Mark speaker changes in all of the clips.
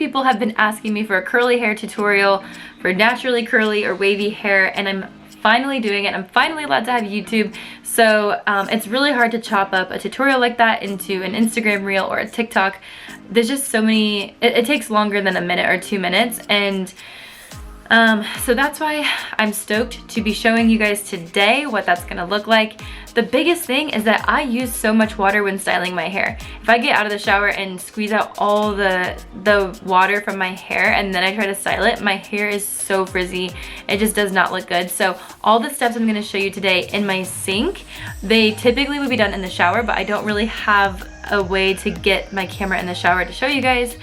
Speaker 1: people have been asking me for a curly hair tutorial for naturally curly or wavy hair, and I'm finally doing it. I'm finally allowed to have YouTube. So it's really hard to chop up a tutorial like that into an Instagram reel or a TikTok. There's just so many, it takes longer than a minute or 2 minutes, and so that's why I'm stoked to be showing you guys today what that's gonna look like. The biggest thing is that I use so much water when styling my hair. If I get out of the shower and squeeze out all the water from my hair and then I try to style it, my hair is so frizzy. It just does not look good. So all the steps I'm gonna show you today in my sink, they typically would be done in the shower, but I don't really have a way to get my camera in the shower to show you guys.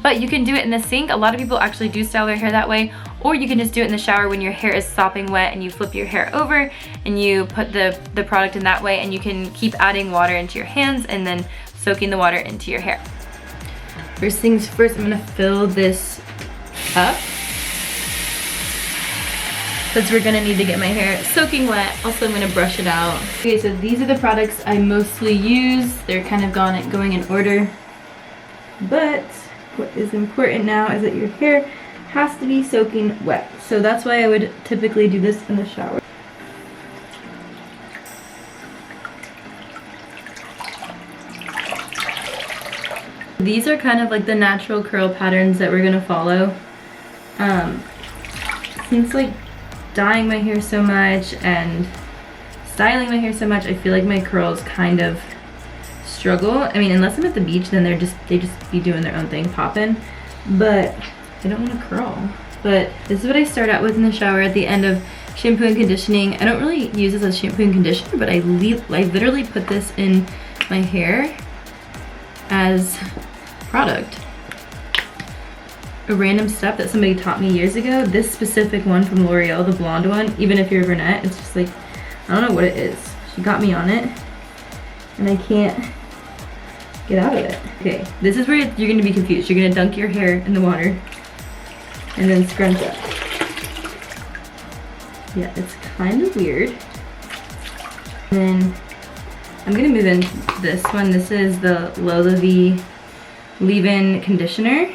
Speaker 1: But you can do it in the sink. A lot of people actually do style their hair that way, or you can just do it in the shower when your hair is sopping wet and you flip your hair over and you put the product in that way, and you can keep adding water into your hands and then soaking the water into your hair. First things first, I'm gonna fill this up because we're gonna need to get my hair soaking wet. Also, I'm gonna brush it out. Okay, so these are the products I mostly use. They're kind of going in order, but what is important now is that your hair has to be soaking wet. So that's why I would typically do this in the shower. These are kind of like the natural curl patterns that we're gonna follow. Since like dyeing my hair so much and styling my hair so much, I feel like my curls kind of struggle. I mean, unless I'm at the beach, then they just be doing their own thing, popping. But I don't want to curl. But this is what I start out with in the shower at the end of shampoo and conditioning. I don't really use this as shampoo and conditioner, but I literally put this in my hair as product. A random step that somebody taught me years ago. This specific one from L'Oreal, the blonde one, even if you're a brunette, it's just like, I don't know what it is. She got me on it, and I can't get out of it. Okay, this is where you're gonna be confused. You're gonna dunk your hair in the water and then scrunch up. Yeah, it's kind of weird. And then I'm gonna move into this one. This is the Lola V leave-in conditioner.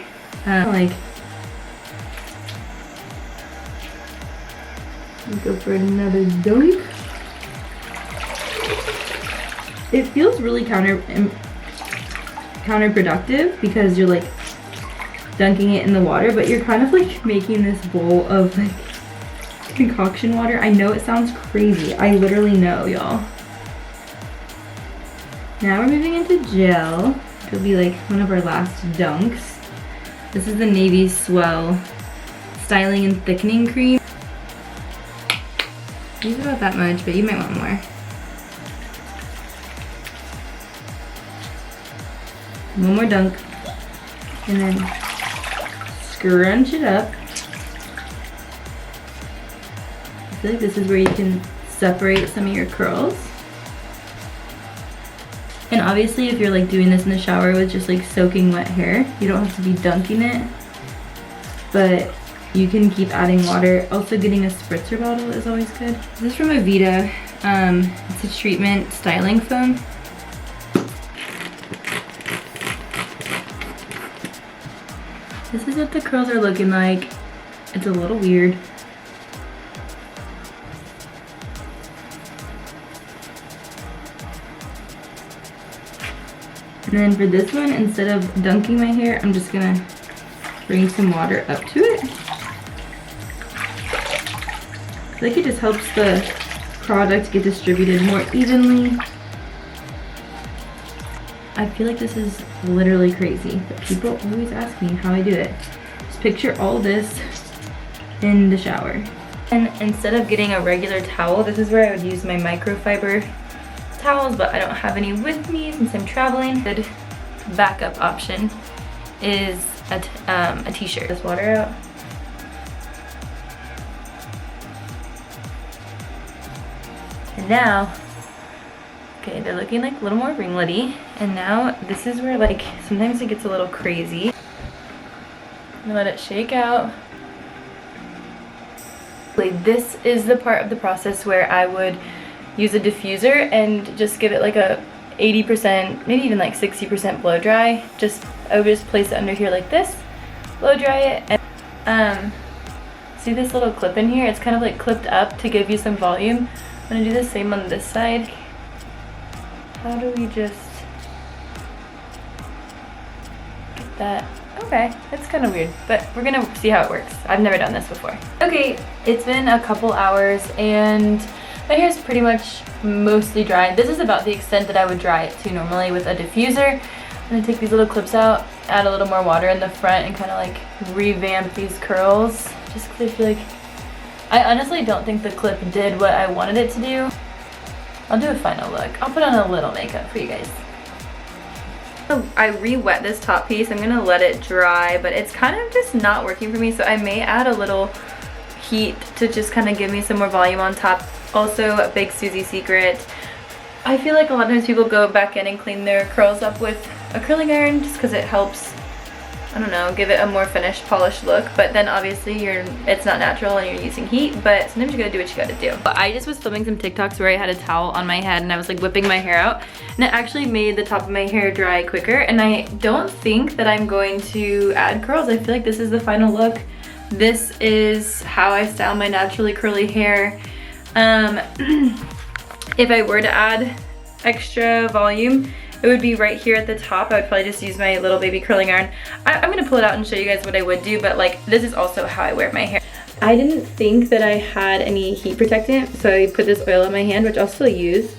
Speaker 1: Go for another dunk. It feels really counterproductive because you're like dunking it in the water, but you're kind of like making this bowl of like concoction water. I know it sounds crazy. I literally know, y'all. Now we're moving into gel. It'll be like one of our last dunks. This is the Navy Swell Styling and Thickening Cream. Use about that much, but you might want more. One more dunk, and then scrunch it up. I feel like this is where you can separate some of your curls. And obviously if you're like doing this in the shower with just like soaking wet hair, you don't have to be dunking it, but you can keep adding water. Also, getting a spritzer bottle is always good. This is from Avita. It's a treatment styling foam. This is what the curls are looking like. It's a little weird. And then for this one, instead of dunking my hair, I'm just gonna bring some water up to it. I think it just helps the product get distributed more evenly. I feel like this is literally crazy, but people always ask me how I do it. Just picture all this in the shower. And instead of getting a regular towel, this is where I would use my microfiber towels, but I don't have any with me since I'm traveling. Good backup option is a t-shirt. This water out. And now, okay, they're looking like a little more ringlety. And now this is where like sometimes it gets a little crazy. Let it shake out. This is the part of the process where I would use a diffuser and just give it like a 80%, maybe even like 60% blow dry. I would just place it under here like this, blow dry it, and see this little clip in here? It's kind of like clipped up to give you some volume. I'm gonna do the same on this side. How do we just get that? Okay, it's kind of weird, but we're gonna see how it works. I've never done this before. Okay, it's been a couple hours and my hair is pretty much mostly dry. This is about the extent that I would dry it to normally with a diffuser. I'm gonna take these little clips out, add a little more water in the front, and kind of like revamp these curls. Just because I feel like, I honestly don't think the clip did what I wanted it to do. I'll do a final look. I'll put on a little makeup for you guys. I re-wet this top piece. I'm gonna let it dry, but it's kind of just not working for me, so I may add a little heat to just kind of give me some more volume on top. Also, a big Susie secret. I feel like a lot of times people go back in and clean their curls up with a curling iron just because it helps, I don't know, give it a more finished, polished look. But then obviously it's not natural and you're using heat, but sometimes you gotta do what you gotta do. But I just was filming some TikToks where I had a towel on my head and I was like whipping my hair out, and it actually made the top of my hair dry quicker. And I don't think that I'm going to add curls. I feel like this is the final look. This is how I style my naturally curly hair. If I were to add extra volume, it would be right here at the top. I would probably just use my little baby curling iron. I'm gonna pull it out and show you guys what I would do, but like this is also how I wear my hair. I didn't think that I had any heat protectant, so I put this oil on my hand, which I'll still use.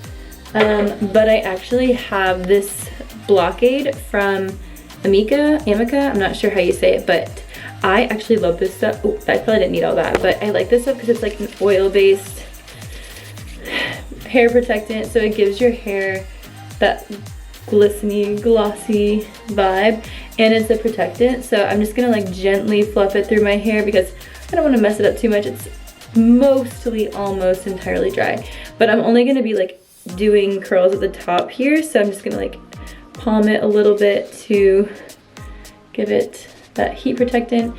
Speaker 1: But I actually have this blockade from Amica, I'm not sure how you say it, but I actually love this stuff. Oh, I probably didn't need all that, but I like this stuff because it's like an oil-based hair protectant, so it gives your hair that glistening, glossy vibe, and it's a protectant. So I'm just gonna like gently fluff it through my hair because I don't want to mess it up too much. It's mostly almost entirely dry, but I'm only gonna be like doing curls at the top here, so I'm just gonna like palm it a little bit to give it that heat protectant.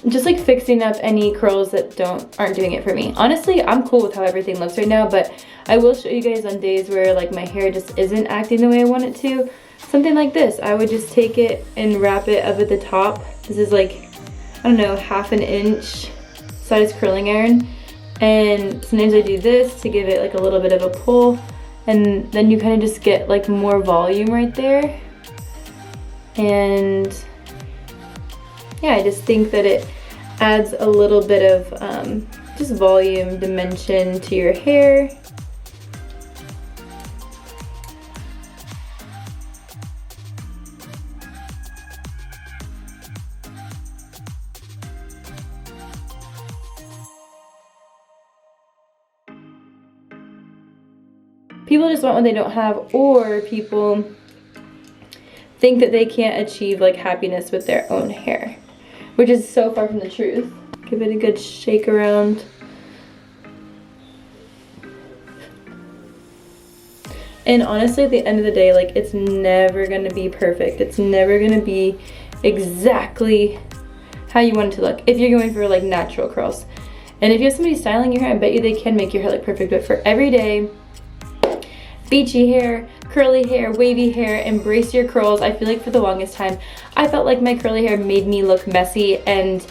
Speaker 1: Just like fixing up any curls that aren't doing it for me. Honestly, I'm cool with how everything looks right now, but I will show you guys on days where like my hair just isn't acting the way I want it to. Something like this, I would just take it and wrap it up at the top. This is like, I don't know, 1/2 inch size curling iron. And sometimes I do this to give it like a little bit of a pull, and then you kind of just get like more volume right there. And yeah, I just think that it adds a little bit of just volume, dimension to your hair. People just want what they don't have, or people think that they can't achieve like happiness with their own hair, which is so far from the truth. Give it a good shake around. And honestly, at the end of the day, like it's never gonna be perfect. It's never gonna be exactly how you want it to look if you're going for like natural curls. And if you have somebody styling your hair, I bet you they can make your hair look perfect. But for everyday beachy hair, curly hair, wavy hair, embrace your curls. I feel like for the longest time, I felt like my curly hair made me look messy, and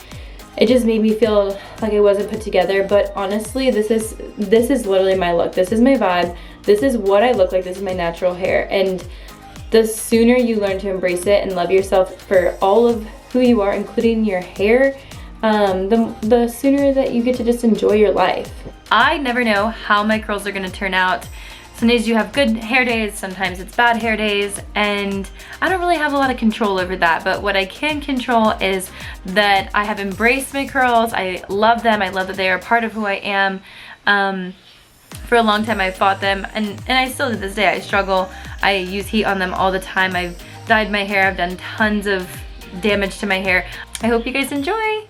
Speaker 1: it just made me feel like I wasn't put together. But honestly, this is literally my look. This is my vibe. This is what I look like. This is my natural hair. And the sooner you learn to embrace it and love yourself for all of who you are, including your hair, the sooner that you get to just enjoy your life. I never know how my curls are gonna turn out. Some days you have good hair days, sometimes it's bad hair days, and I don't really have a lot of control over that. But what I can control is that I have embraced my curls. I love them. I love that they are part of who I am. For a long time I fought them, and I still to this day I struggle. I use heat on them all the time. I've dyed my hair. I've done tons of damage to my hair. I hope you guys enjoy.